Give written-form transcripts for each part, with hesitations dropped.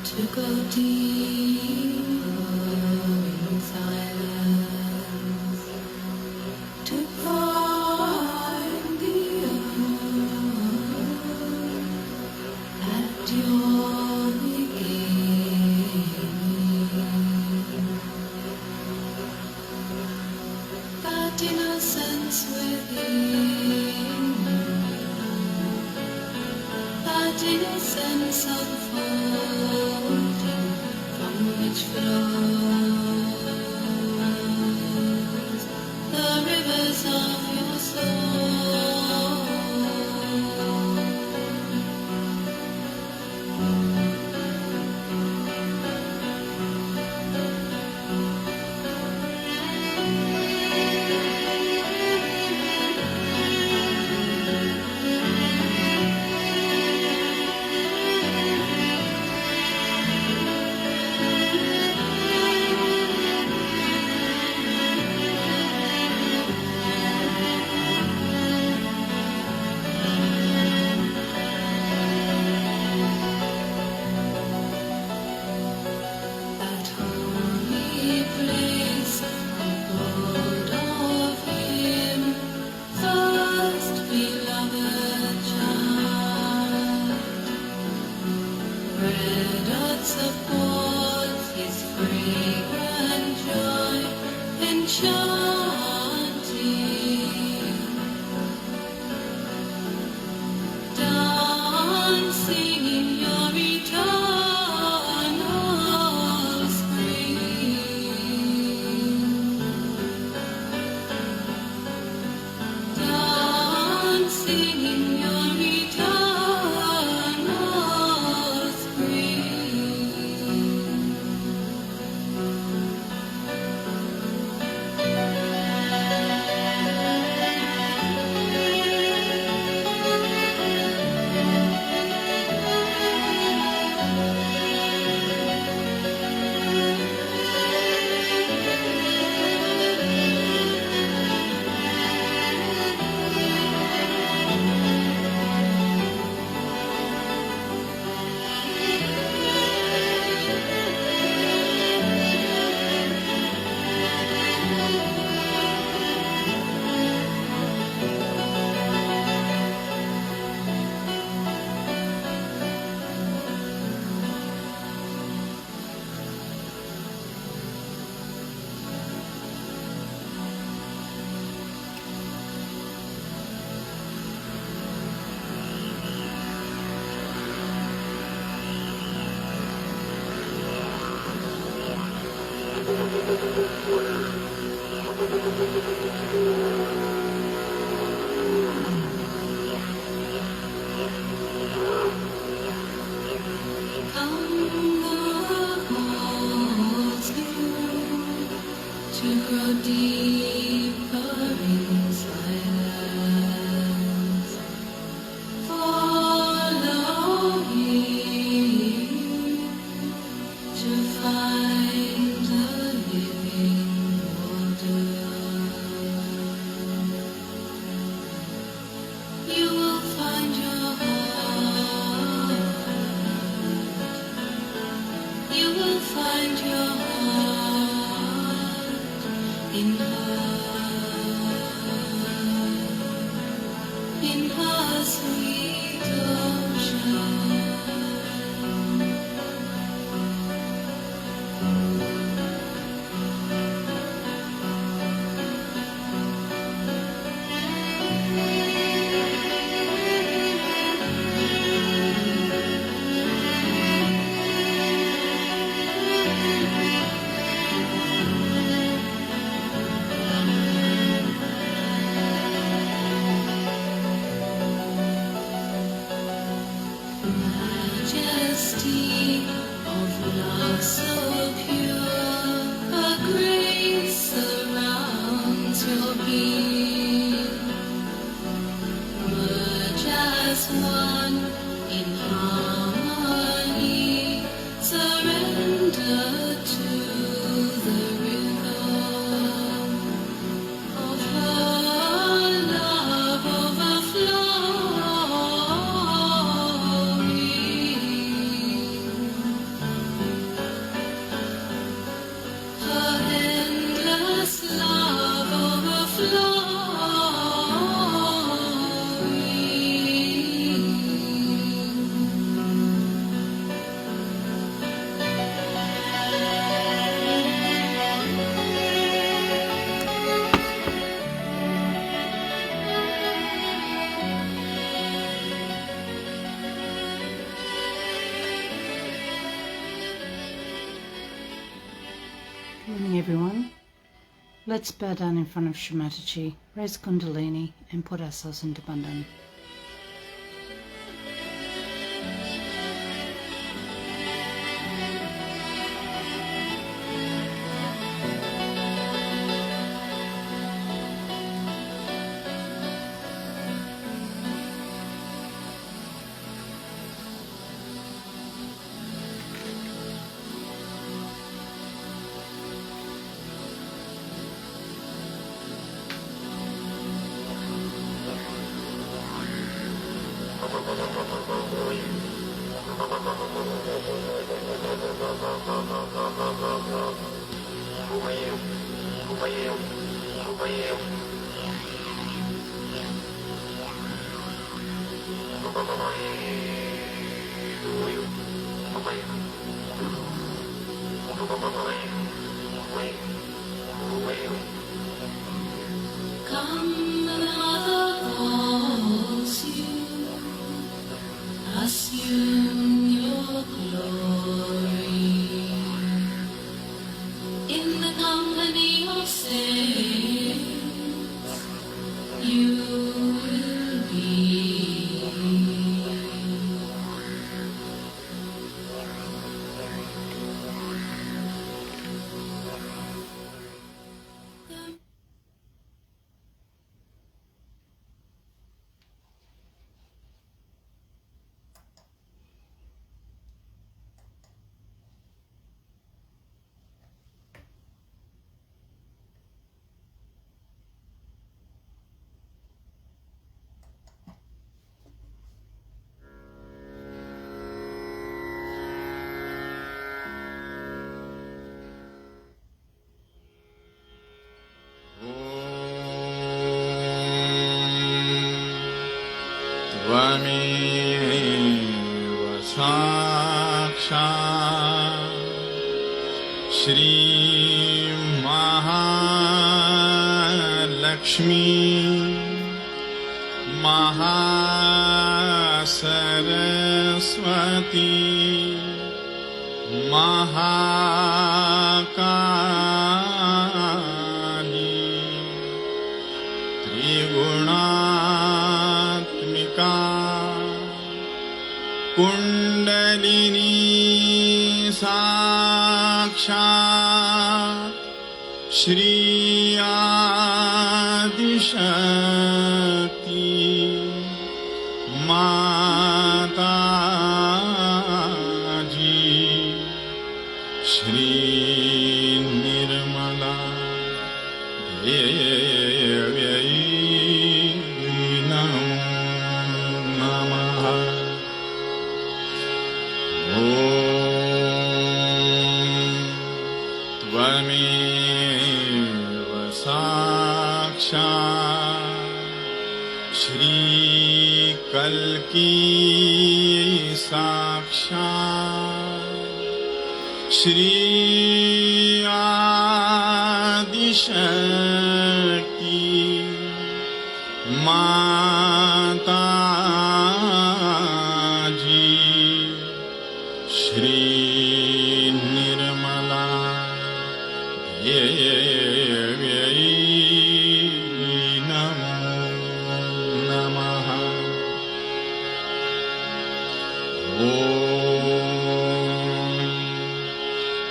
to go deeper in silence, to find the earth at your beginning, that innocence within, that innocence unfolding, from which flows the rivers of your soul. That holy place, abode of Him, first beloved child, bread earth supports His fragrant joy, enchanting, dancing in your eternal spring, dancing in your eternal spring. Come the calls you to grow deeper in silence. Follow Him to find the living water. You will find your heart. You will find your heart in her sweet ocean. Majesty of love so pure, a grace surrounds your being. Merge as one in harmony, surrender to the rhythm of her love overflowing. Morning everyone. Let's bow down in front of Shri Mataji, raise Kundalini and put ourselves into Bandhan. Come another calls you, assume your glory in the company of saints. You will be. त्वमेव साक्षात् श्री महालक्ष्मी महासरस्वती महाकाली त्रिगुणात्मिका कुण्डलिनी साक्षात् श्री आदिशक्ति माताजी श्री निर्मला देव्यै नमो नमः। ॐ त्वमेव साक्षात् श्री कल्की साक्षात् श्री आदिशक्ति माताजी श्री निर्मला देव्यै नमो नमः। ॐ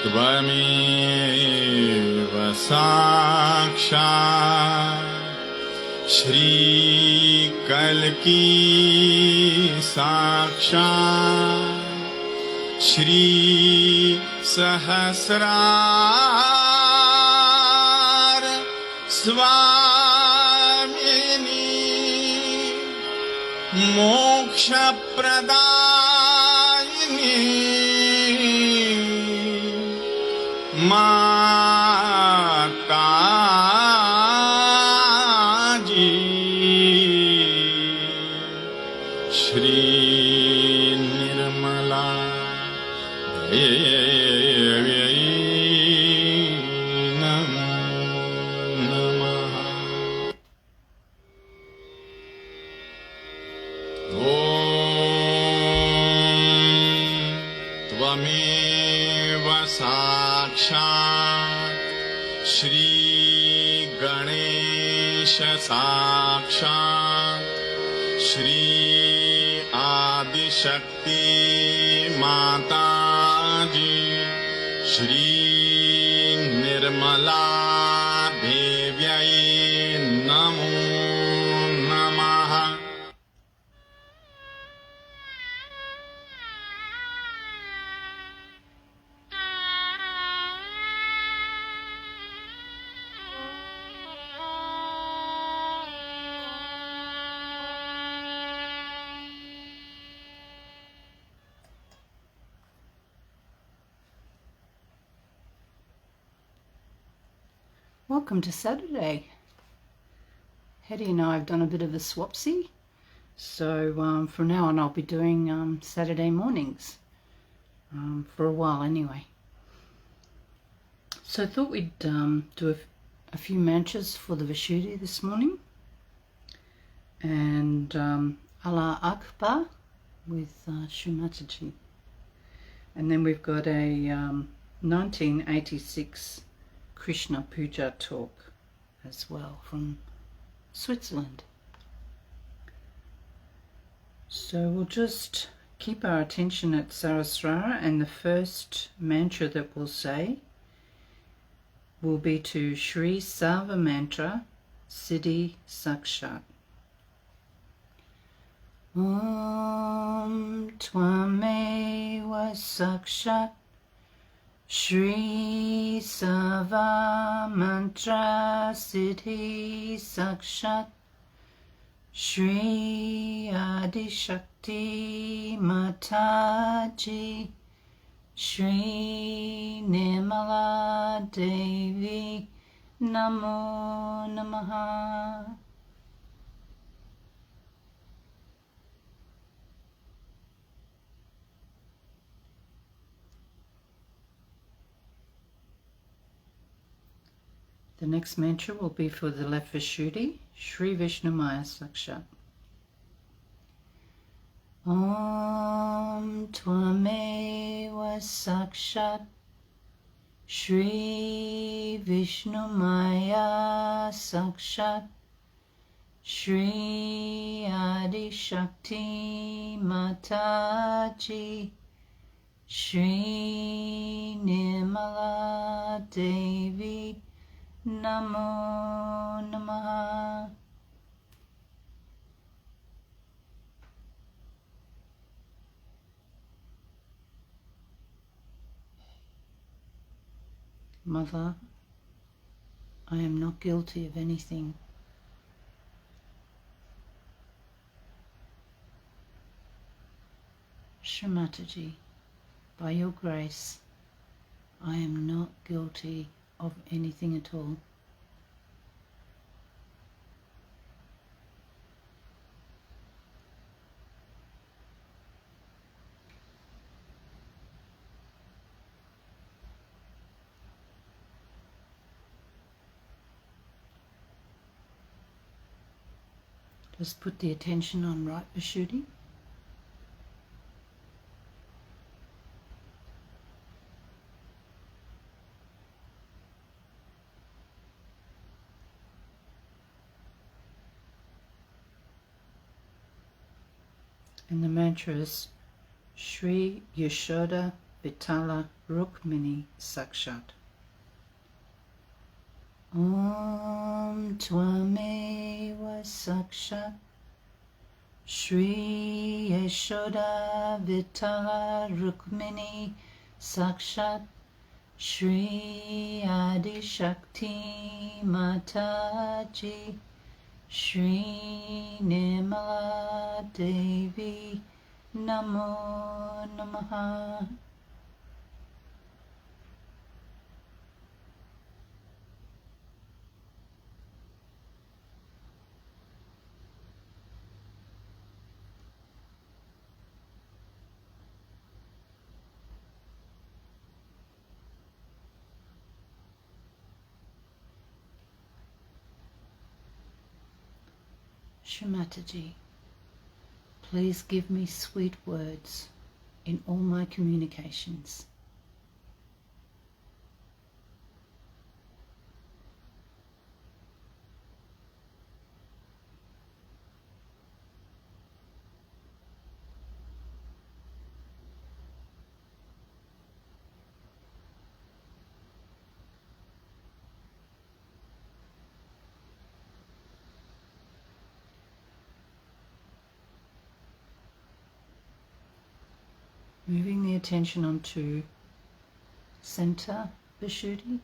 त्वमेव साक्षात् श्री कल्की साक्षात् श्री सहस्रार स्वामिनी मोक्षप्रदायिनी माताजी श्री निर्मला देव्यै नमो नमः। ॐ त्वमेव साक्षात् Shri Ganesha Sakshat Shri Adi Shakti Mataji Shri Nirmala Devyai Namo Namaha. Welcome to Saturday. Hetty and I have done a bit of a swapsy, so from now on I'll be doing Saturday mornings, for a while anyway. So I thought we'd do a few mantras for the Vishuddhi this morning, and Allah Akbar with Shri Mataji. And then we've got a 1986 Krishna Puja talk as well from Switzerland. So we'll just keep our attention at Saraswara, and the first mantra that we'll say will be to Shri Sava Mantra Siddhi Sakshat. Om Tvameva Sakshat Shri Sava Mantra Siddhi Sakshat Shri Adi Shakti Mataji Shri Nirmala Devi Namo Namaha. The next mantra will be for the left Vishuddhi, Shri Vishnu Maya Sakshat. Om Tvameva Sakshat Shri Vishnu Maya Sakshat Shri Adi Shakti Mataji Shri Nirmala Devi Namo Namaha. Mother, I am not guilty of anything. Shri Mataji, by your grace, I am not guilty of anything at all. Just put the attention on right Vishuddhi. And the mantra is Shri Yashoda Vitala Rukmini Sakshat. Om Tvameva Sakshat Shri Yashoda Vitala Rukmini Sakshat Shri Adi Shakti Mataji Shri Nirmala Devi Namo Namaha. Shri Mataji, please give me sweet words in all my communications. Moving the attention onto center Vishuddhi.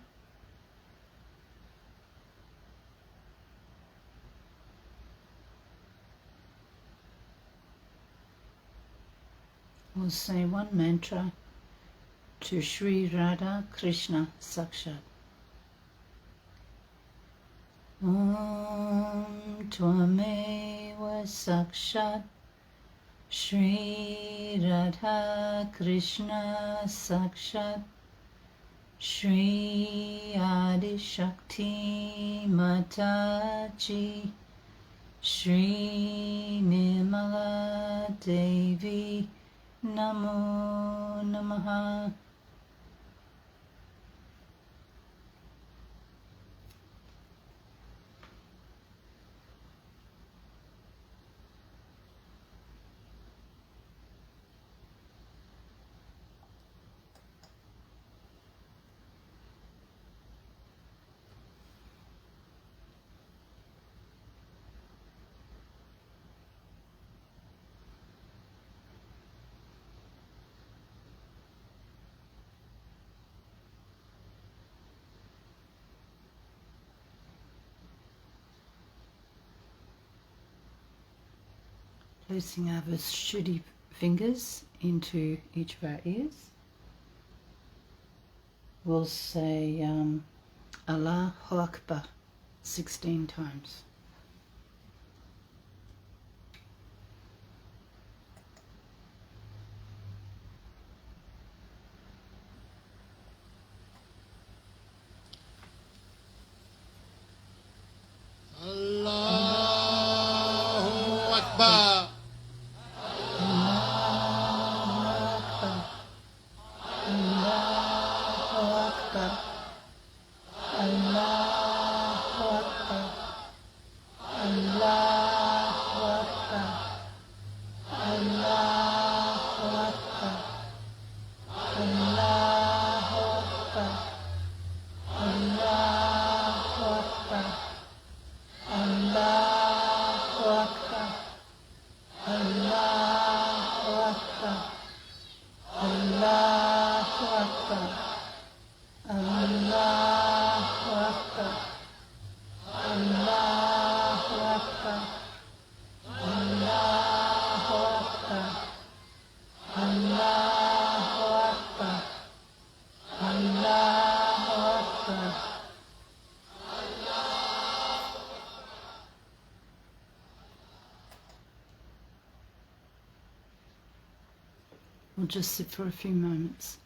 We'll say one mantra to Shri Radha Krishna Sakshat. Om Tvameva Sakshat Shri Radha Krishna Sakshat Shri Adi Shakti Mataji Shri Nirmala Devi Namo Namaha. Placing our Vishuddhi fingers into each of our ears, we'll say Allahu Akbar 16 times. Allahu Akbar. We'll just sit for a few moments.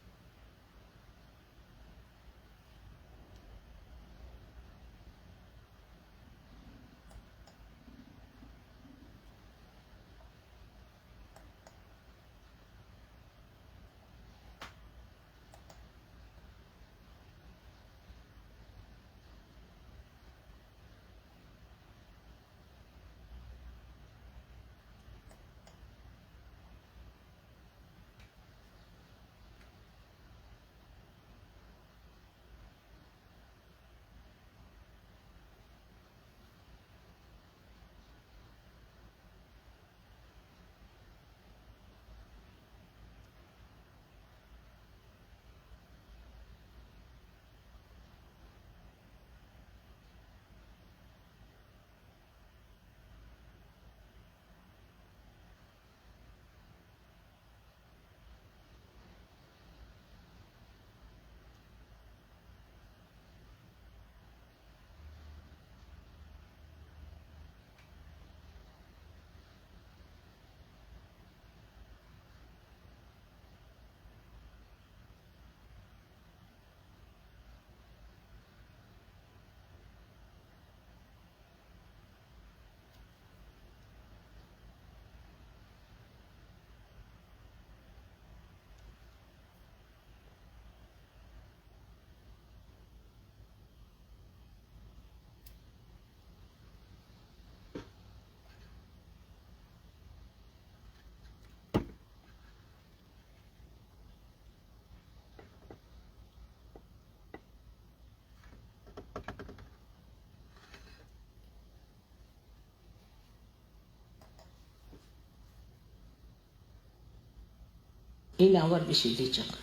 in our Vishuddhi Chakra.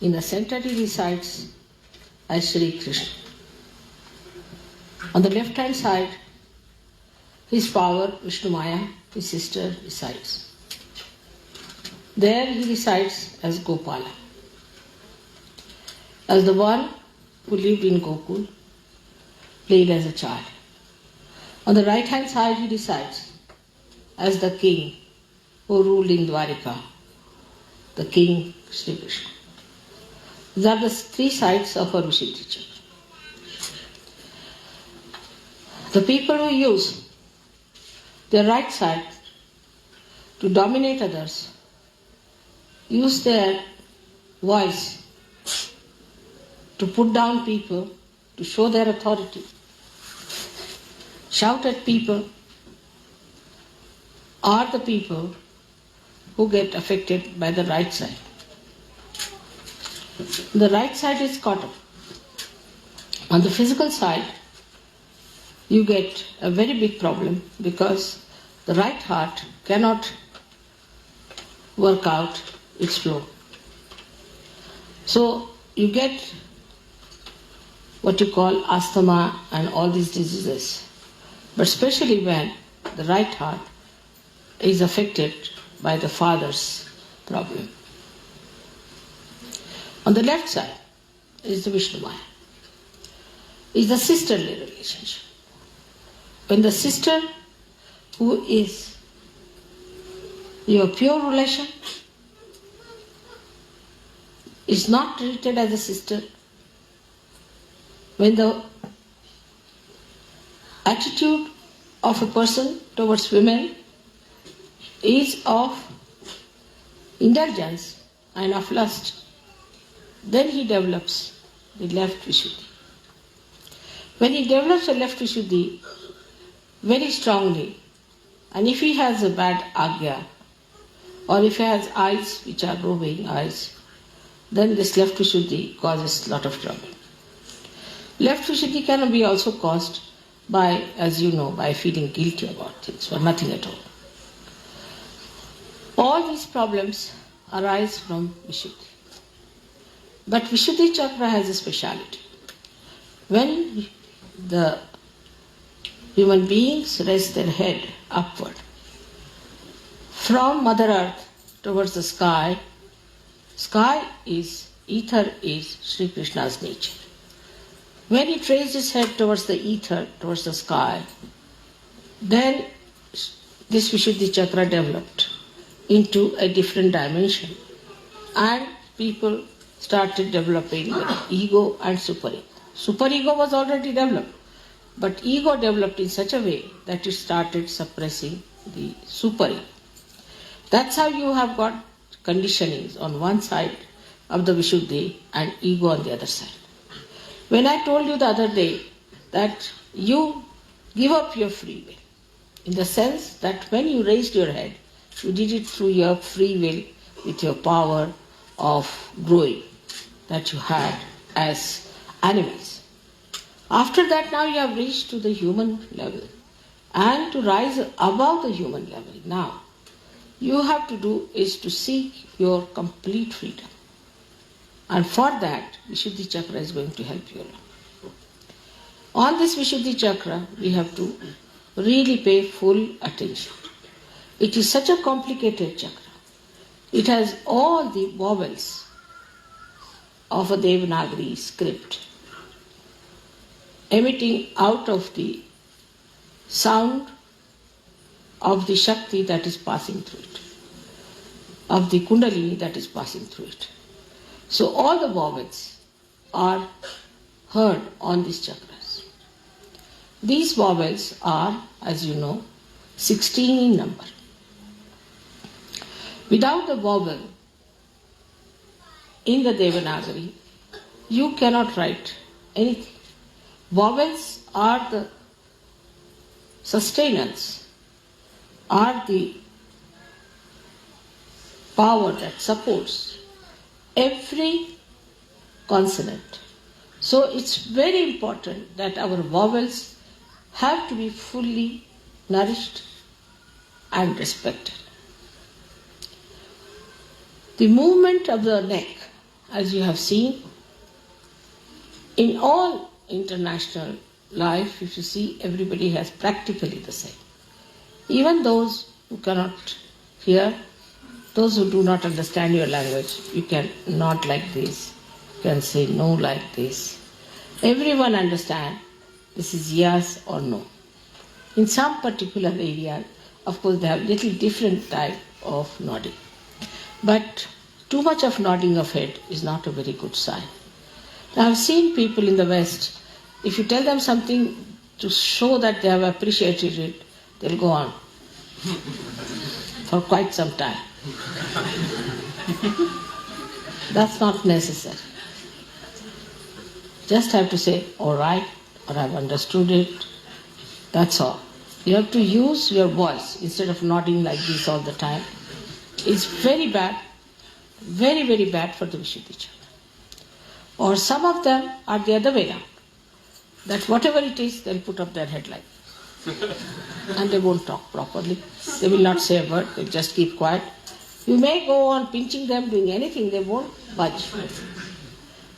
In the center he resides as Shri Krishna. On the left hand side, his power, Vishnu Maya, his sister, resides. There he resides as Gopala, as the one who lived in Gokul, played as a child. On the right hand side he resides as the king who ruled in Dwarika, the king Shri Krishna. These are the three sides of our Vishuddhi Chakra. The people who use their right side to dominate others use their voice to put down people, to show their authority, shout at people, are the people who get affected by the right side. The right side is caught up. On the physical side, you get a very big problem because the right heart cannot work out its flow. So you get what you call asthma and all these diseases, but especially when the right heart is affected by the father's problem. On the left side is the Vishnu Maya, is the sisterly relationship. When the sister, who is your pure relation, is not treated as a sister, when the attitude of a person towards women is of indulgence and of lust, then he develops the left Vishuddhi. When he develops the left Vishuddhi very strongly, and if he has a bad agya, or if he has eyes which are roving eyes, then this left Vishuddhi causes a lot of trouble. Left Vishuddhi can be also caused by, as you know, by feeling guilty about things or nothing at all. All these problems arise from Vishuddhi. But Vishuddhi Chakra has a speciality. When the human beings raise their head upward from Mother Earth towards the sky, ether is Sri Krishna's nature. When he raises his head towards the ether, towards the sky, then this Vishuddhi Chakra developed into a different dimension, and people started developing ego and superego. Superego was already developed, but ego developed in such a way that it started suppressing the superego. That's how you have got conditionings on one side of the Vishuddhi and ego on the other side. When I told you the other day that you give up your free will, in the sense that when you raised your head, you did it through your free will with your power of growing that you had as animals. After that, now you have reached to the human level, and to rise above the human level now, you have to do is to seek your complete freedom. And for that, Vishuddhi Chakra is going to help you along. On this Vishuddhi Chakra, we have to really pay full attention. It is such a complicated chakra. It has all the vowels of a Devanagari script emitting out of the sound of the Shakti that is passing through it, of the Kundalini that is passing through it. So all the vowels are heard on these chakras. These vowels are, as you know, 16 in number. Without the vowel in the Devanagari, you cannot write anything. Vowels are the sustenance, are the power that supports every consonant. So it's very important that our vowels have to be fully nourished and respected. The movement of the neck, as you have seen, in all international life, if you see, everybody has practically the same. Even those who cannot hear, those who do not understand your language, you can nod like this, you can say no like this. Everyone understands this is yes or no. In some particular area, of course, they have little different type of nodding. But too much of nodding of head is not a very good sign. I have seen people in the West, if you tell them something to show that they have appreciated it, they'll go on for quite some time. That's not necessary. Just have to say, all right, or I've understood it. That's all. You have to use your voice instead of nodding like this all the time. It's very bad, very, very bad for the Vishuddhi Chakra. Or some of them are the other way around. That whatever it is, they'll put up their head like this. And they won't talk properly. They will not say a word, they'll just keep quiet. You may go on pinching them, doing anything, they won't budge.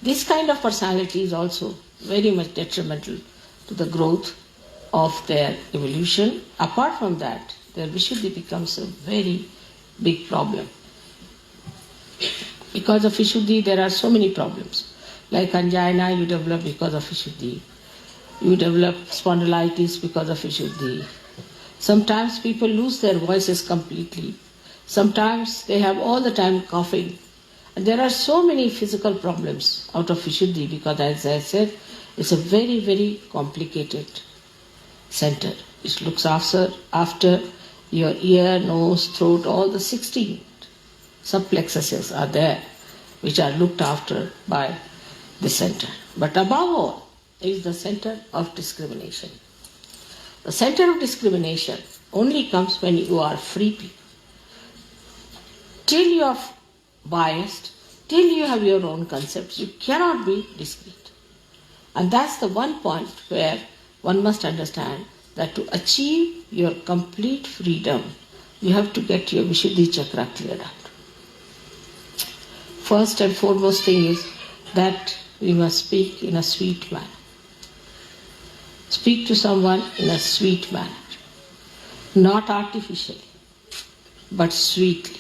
This kind of personality is also very much detrimental to the growth of their evolution. Apart from that, their Vishuddhi becomes a very big problem. Because of Vishuddhi, there are so many problems. Like angina, you develop because of Vishuddhi. You develop spondylitis because of Vishuddhi. Sometimes people lose their voices completely. Sometimes they have all the time coughing. And there are so many physical problems out of Vishuddhi because, as I said, it's a very, very complicated center. It looks after your ear, nose, throat, all the 16 subplexuses are there, which are looked after by the center. But above all is the center of discrimination. The center of discrimination only comes when you are free people. Till you are biased, till you have your own concepts, you cannot be discrete. And that's the one point where one must understand that to achieve your complete freedom, you have to get your Vishuddhi Chakra cleared out. First and foremost thing is that we must speak in a sweet manner. Speak to someone in a sweet manner. Not artificially, but sweetly.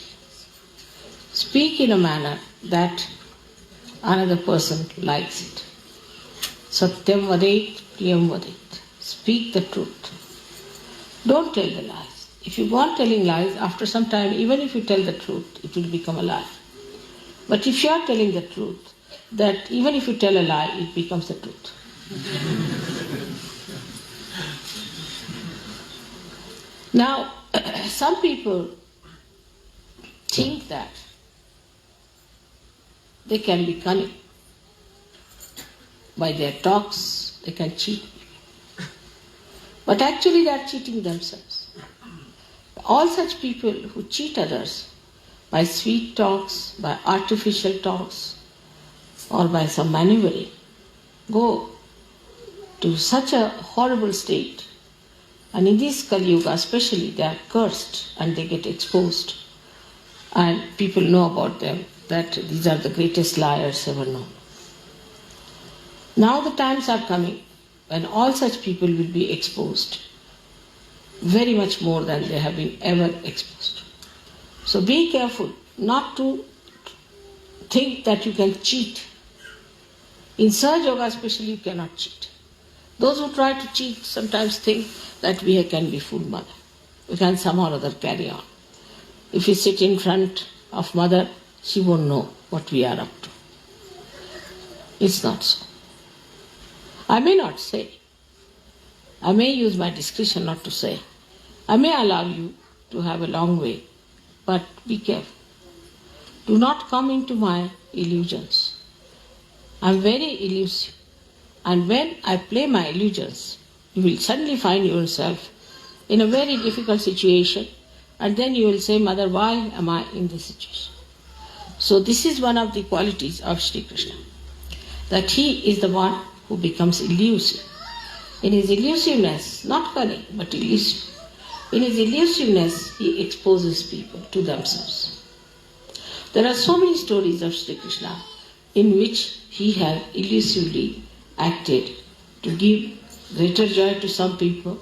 Speak in a manner that another person likes it. Satyam vadet, priyam vadet. Speak the truth. Don't tell the lies. If you go on telling lies, after some time, even if you tell the truth, it will become a lie. But if you are telling the truth, that even if you tell a lie, it becomes the truth. Now, some people think that they can be cunning. By their talks, they can cheat people. But actually they are cheating themselves. All such people who cheat others by sweet talks, by artificial talks, or by some maneuvering, go to such a horrible state. And in this Kali Yuga especially, they are cursed and they get exposed. And people know about them, that these are the greatest liars ever known. Now the times are coming when all such people will be exposed, very much more than they have been ever exposed. So be careful not to think that you can cheat. In Sahaja Yoga especially, you cannot cheat. Those who try to cheat sometimes think that we can be full mother. We can somehow or other carry on. If we sit in front of mother, she won't know what we are up to. It's not so. I may not say. I may use my discretion not to say. I may allow you to have a long way, but be careful. Do not come into my illusions. I'm very elusive. And when I play my illusions, you will suddenly find yourself in a very difficult situation, and then you will say, Mother, why am I in this situation? So this is one of the qualities of Shri Krishna, that he is the one who becomes elusive. In his elusiveness, not cunning, but elusive, in his elusiveness, he exposes people to themselves. There are so many stories of Sri Krishna in which he has elusively acted to give greater joy to some people,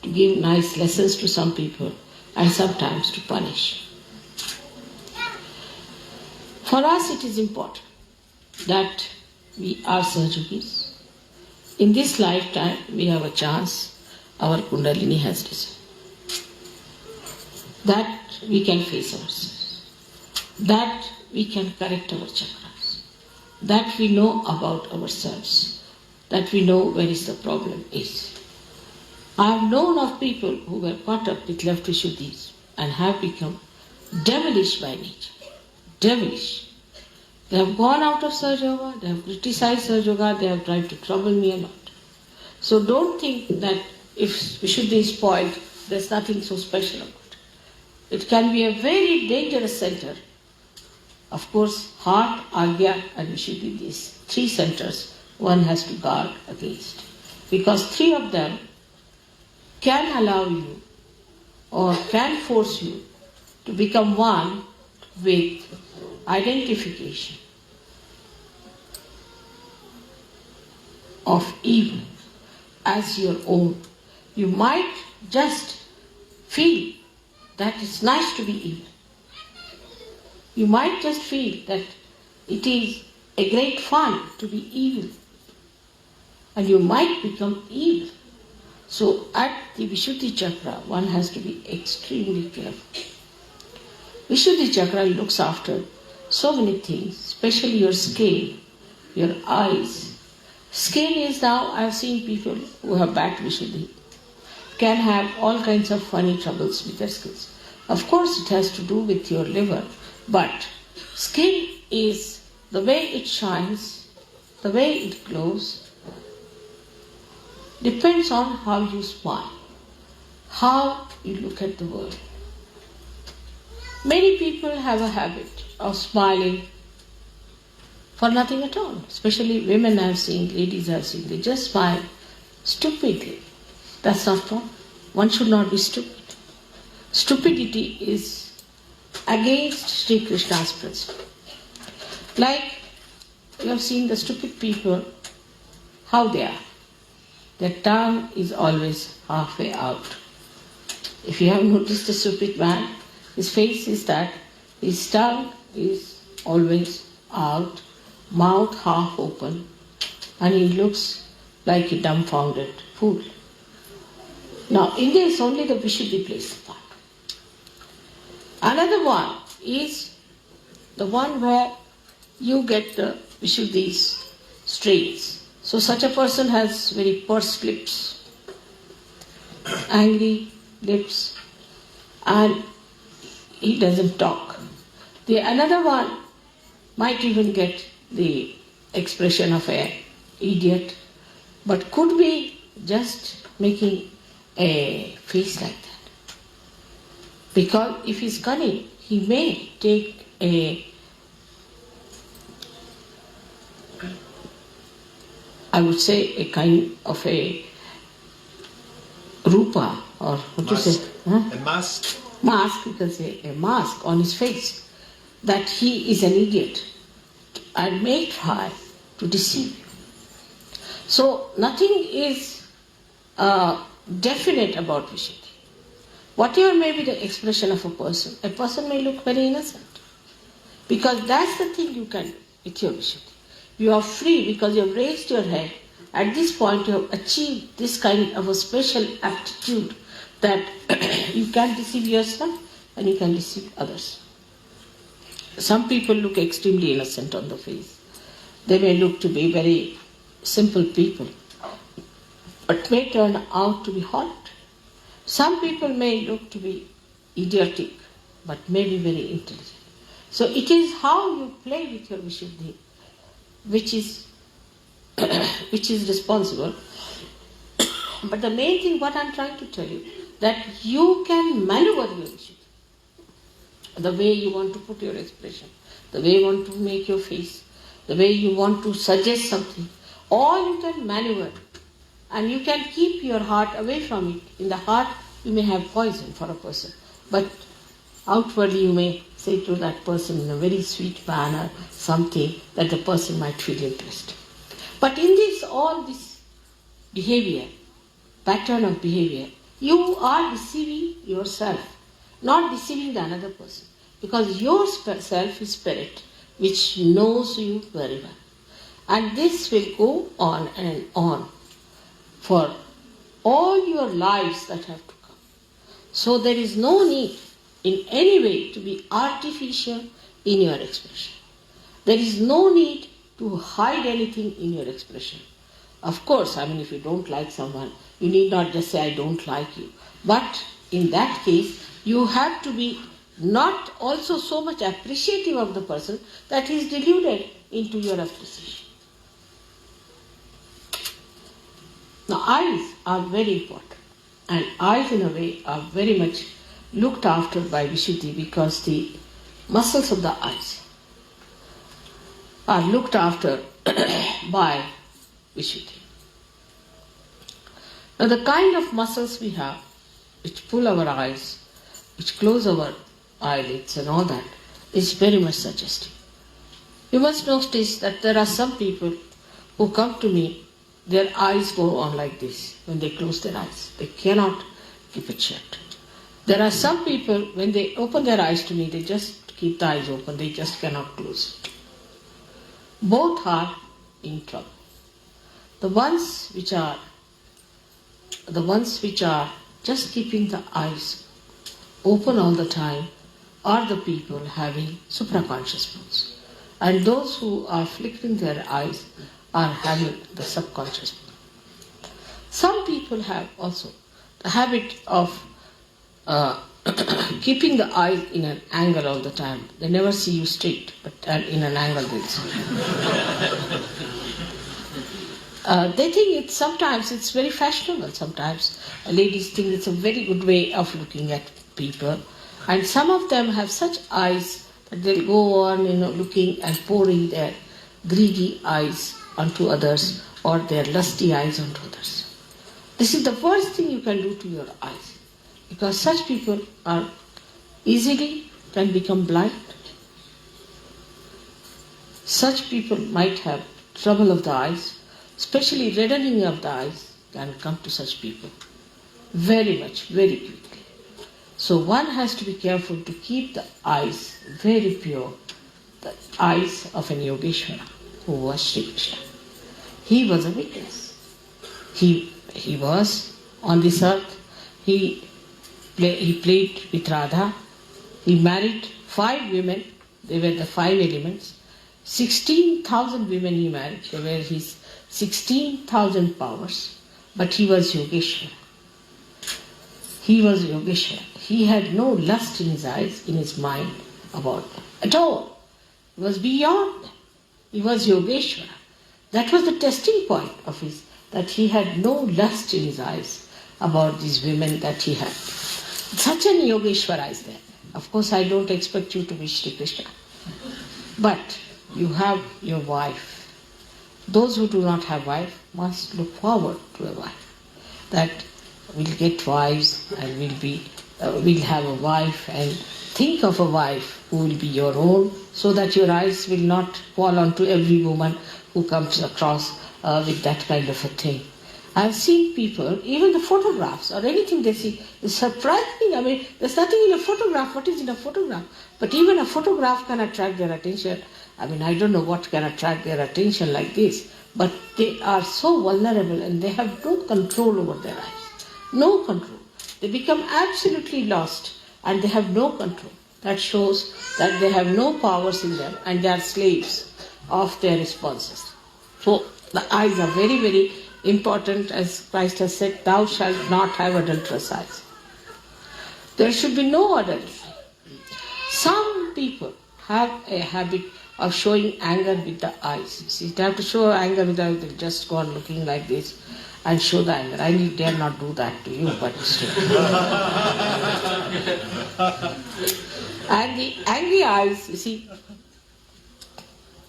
to give nice lessons to some people, and sometimes to punish. For us it is important that we are Sahajogis. In this lifetime we have a chance, our Kundalini has risen. That we can face ourselves. That we can correct our chakras. That we know about ourselves. That we know where is the problem is. I have known of people who were caught up with left Vishuddhis and have become devilish by nature. Devilish. They have gone out of Sahaja, they have criticized Sahaja, they have tried to trouble me a lot. So don't think that if Vishuddhi is spoiled, there's nothing so special about it. It can be a very dangerous center. Of course, heart, Agya and Vishuddhi, these three centers, one has to guard against. Because three of them can allow you or can force you to become one with identification of evil as your own. You might just feel that it's nice to be evil. You might just feel that it is a great fun to be evil. And you might become evil. So at the Vishuddhi Chakra, one has to be extremely careful. Vishuddhi Chakra looks after so many things, especially your skin, your eyes. Skin is now, I have seen people who have bad Vishuddhi, can have all kinds of funny troubles with their skins. Of course it has to do with your liver, but skin is the way it shines, the way it glows, depends on how you smile, how you look at the world. Many people have a habit of smiling for nothing at all. Especially women I have seen, ladies I have seen, they just smile stupidly. That's not wrong. One should not be stupid. Stupidity is against Sri Krishna's principle. Like you have seen the stupid people, how they are. Their tongue is always halfway out. If you have noticed a stupid man, his face is that his tongue is always out, mouth half open, and he looks like a dumbfounded fool. Now, in this only the Vishuddhi plays the part. Another one is the one where you get the Vishuddhi's strains. So such a person has very pursed lips, angry lips, and he doesn't talk. The another one might even get the expression of an idiot, but could be just making a face like that. Because if he's cunning, he may take I would say a kind of a rupa, or what do you say? Huh? A mask. Mask, you can say a mask on his face, that he is an idiot and may try to deceive you. So nothing is definite about Vishuddhi. Whatever may be the expression of a person may look very innocent. Because that's the thing you can do with your Vishuddhi. You are free because you have raised your head. At this point you have achieved this kind of a special aptitude that you can deceive yourself and you can deceive others. Some people look extremely innocent on the face. They may look to be very simple people, but may turn out to be hot. Some people may look to be idiotic, but may be very intelligent. So it is how you play with your Vishuddhi which is responsible. But the main thing what I am trying to tell you, that you can maneuver your Vishuddhi. The way you want to put your expression, the way you want to make your face, the way you want to suggest something, all you can maneuver. And you can keep your heart away from it. In the heart, you may have poison for a person. But Outwardly you may say to that person in a very sweet manner something that the person might feel impressed. But in all this behavior, pattern of behavior, you are deceiving yourself, not deceiving the another person. Because your self is spirit, which knows you very well. And this will go on and on for all your lives that have to come. So there is no need in any way to be artificial in your expression. There is no need to hide anything in your expression. Of course, if you don't like someone, you need not just say, I don't like you. But in that case, you have to be not also so much appreciative of the person that he is deluded into your appreciation. Now, eyes are very important, and eyes in a way are very much looked after by Vishuddhi because the muscles of the eyes are looked after by Vishuddhi. Now, the kind of muscles we have which pull our eyes, which close our eyelids and all that, is very much suggestive. You must notice that there are some people who come to me, their eyes go on like this when they close their eyes. They cannot keep it shut. There are some people, when they open their eyes to me, they just keep the eyes open, they just cannot close it. Both are in trouble. The ones which are just keeping the eyes open all the time are the people having supraconscious moods. And those who are flickering their eyes are having the subconscious mood. Some people have also the habit of keeping the eyes in an angle all the time. They never see you straight, but in an angle they'll see. They think sometimes it's very fashionable. Sometimes ladies think it's a very good way of looking at people. And some of them have such eyes that they'll go on, looking and pouring their greedy eyes onto others or their lusty eyes onto others. This is the worst thing you can do to your eyes, because such people are easily can become blind. Such people might have trouble of the eyes, especially reddening of the eyes can come to such people very much, very quickly. So one has to be careful to keep the eyes very pure, the eyes of an Yogeshwara who was Shri Krishna. He was a witness. He was on this earth. He played with Radha. He married 5 women. They were the 5 elements. 16,000 women he married. They were his 16,000 powers. But he was Yogeshwara. He was Yogeshwara. He had no lust in his eyes, in his mind about them at all. He was beyond them. He was Yogeshwara. That was the testing point of his, that he had no lust in his eyes about these women that he had. Such an Yogeshwara is there. Of course, I don't expect you to be Shri Krishna. But you have your wife. Those who do not have wife must look forward to a wife. That we'll get wives and we'll have a wife, and think of a wife who will be your own, so that your eyes will not fall onto every woman who comes across with that kind of a thing. I've seen people, even the photographs or anything they see is surprising. There's nothing in a photograph. What is in a photograph? But even a photograph can attract their attention. I don't know what can attract their attention like this, but they are so vulnerable and they have no control over their eyes. No control. They become absolutely lost and they have no control. That shows that they have no powers in them and they are slaves of their responses. So the eyes are very, very important. As Christ has said, thou shalt not have adulterous eyes. There should be no adultery. Some people have a habit of showing anger with the eyes. See, they have to show anger with the eyes, they just go on looking like this and show the anger. I dare not do that to you, but still. And the angry eyes, you see,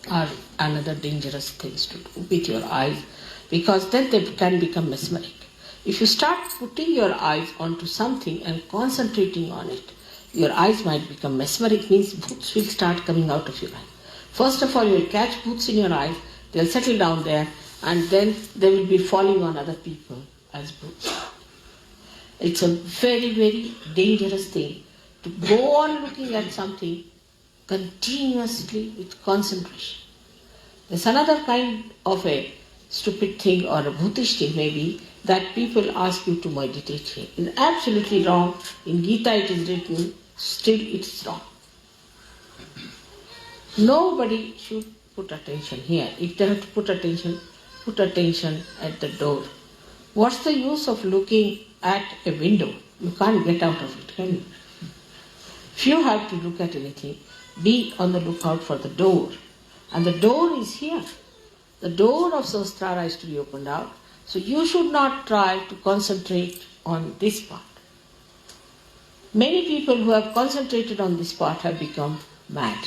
are another dangerous things to do with your eyes, because then they can become mesmeric. If you start putting your eyes onto something and concentrating on it, your eyes might become mesmeric, means bhoots will start coming out of your eye. First of all, you will catch bhoots in your eyes, they'll settle down there, and then they will be falling on other people as bhoots. It's a very, very dangerous thing to go on looking at something continuously with concentration. There's another kind of a stupid thing or a bhutish thing maybe that people ask you to meditate here. It's absolutely wrong. In Gita it is written, still it's wrong. Nobody should put attention here. If they have to put attention at the door. What's the use of looking at a window? You can't get out of it, can you? If you have to look at anything, be on the lookout for the door. And the door is here. The door of Sahasrara is to be opened out. So you should not try to concentrate on this part. Many people who have concentrated on this part have become mad.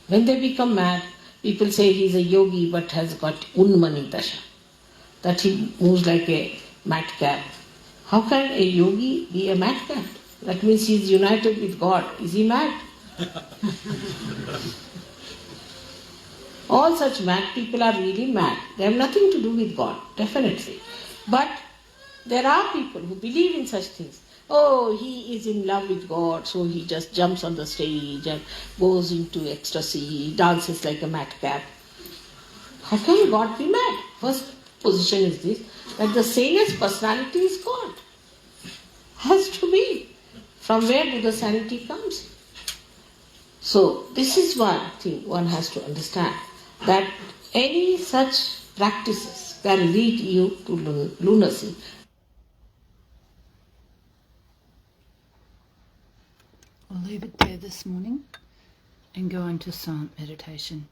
When they become mad, people say he is a yogi but has got unmani dasha, that he moves like a madcap. How can a yogi be a madcap? That means he is united with God. Is he mad? All such mad people are really mad. They have nothing to do with God, definitely. But there are people who believe in such things. Oh, he is in love with God, so he just jumps on the stage and goes into ecstasy, dances like a madcap. How can God be mad? First position is this, that the sanest personality is God. Has to be. From where do the sanity comes? So this is one thing one has to understand, that any such practices can lead you to lunacy. I'll leave it there this morning and go into silent meditation.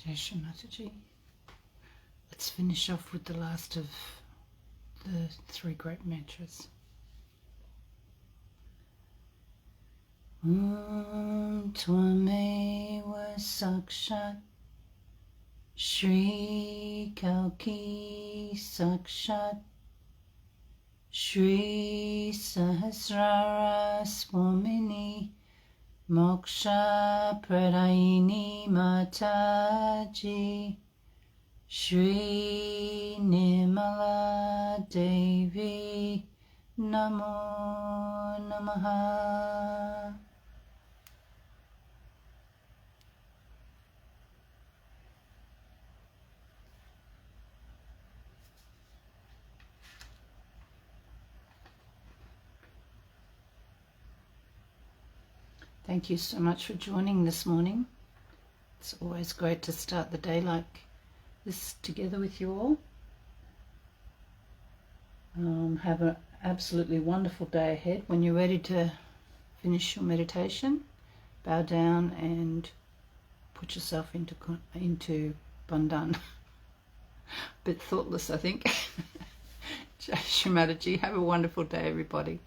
Jai Shri Mataji. Let's finish off with the last of the three great mantras. Tvameva Sakshat Shri Kalki Sakshat Shri Sahasrara Swamini Moksha Pradayini Mataji Shri Nirmala Devi Namo Namaha. Thank you so much for joining this morning. It's always great to start the day like this together with you all. Have an absolutely wonderful day ahead. When you're ready to finish your meditation, bow down and put yourself into Bandhan. Bit thoughtless, I think. Jai Shri Mataji. Have a wonderful day, everybody.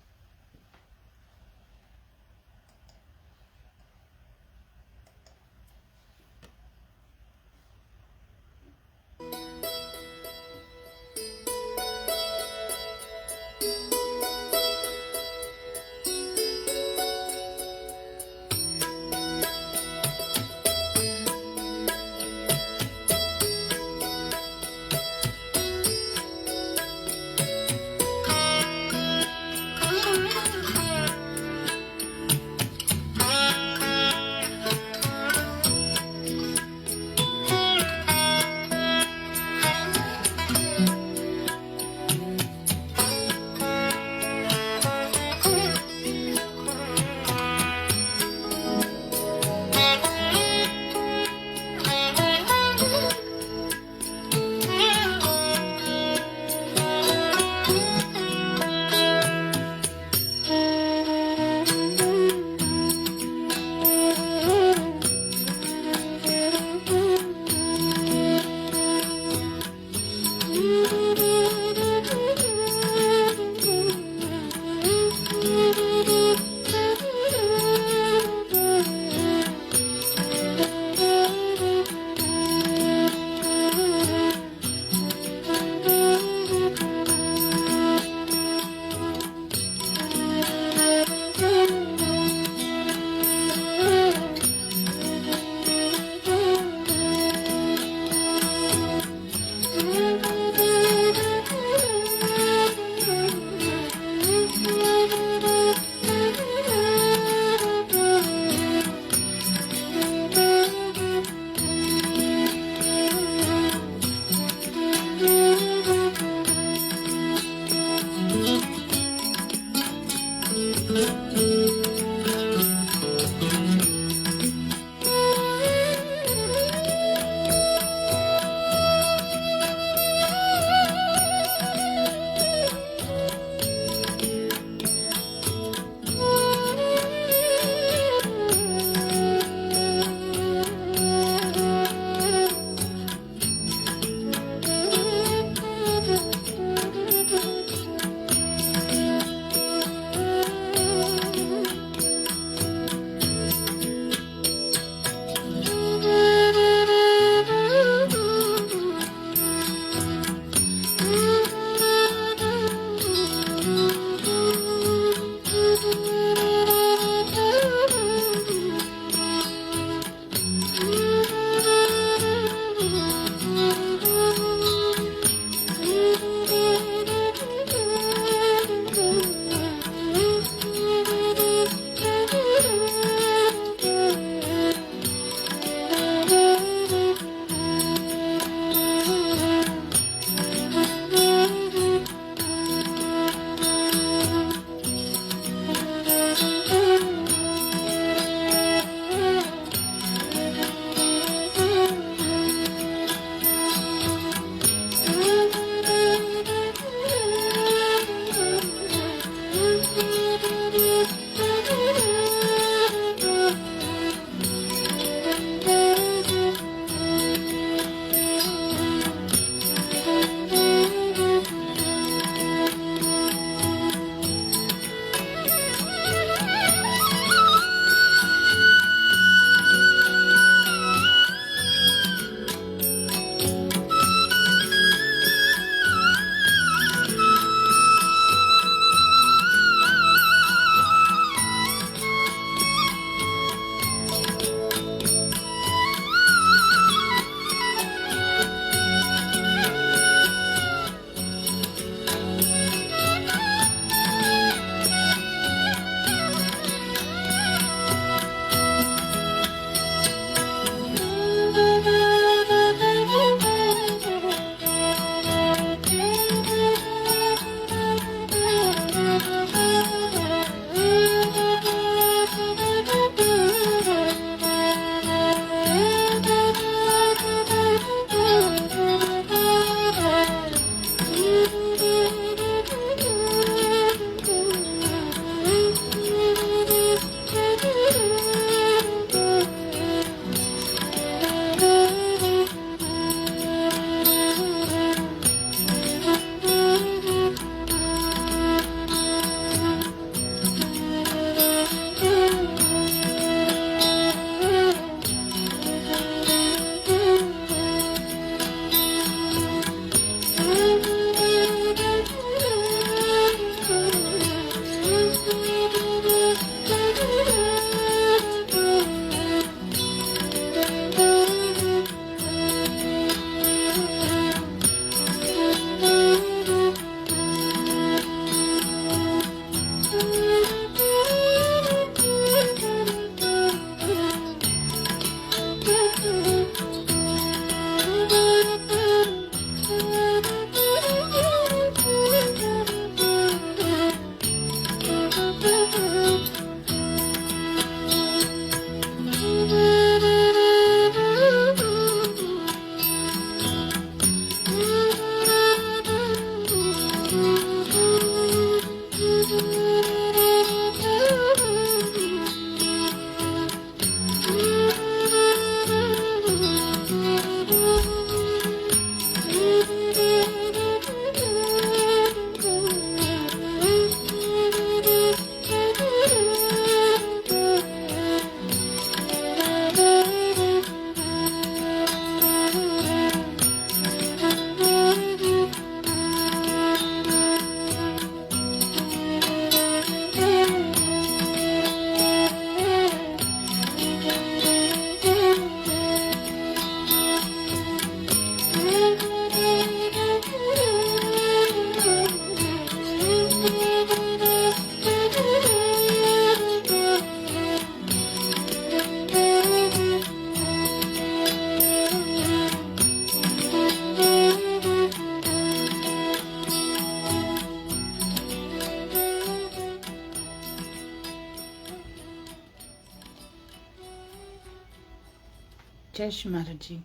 Jai Shri Mataji.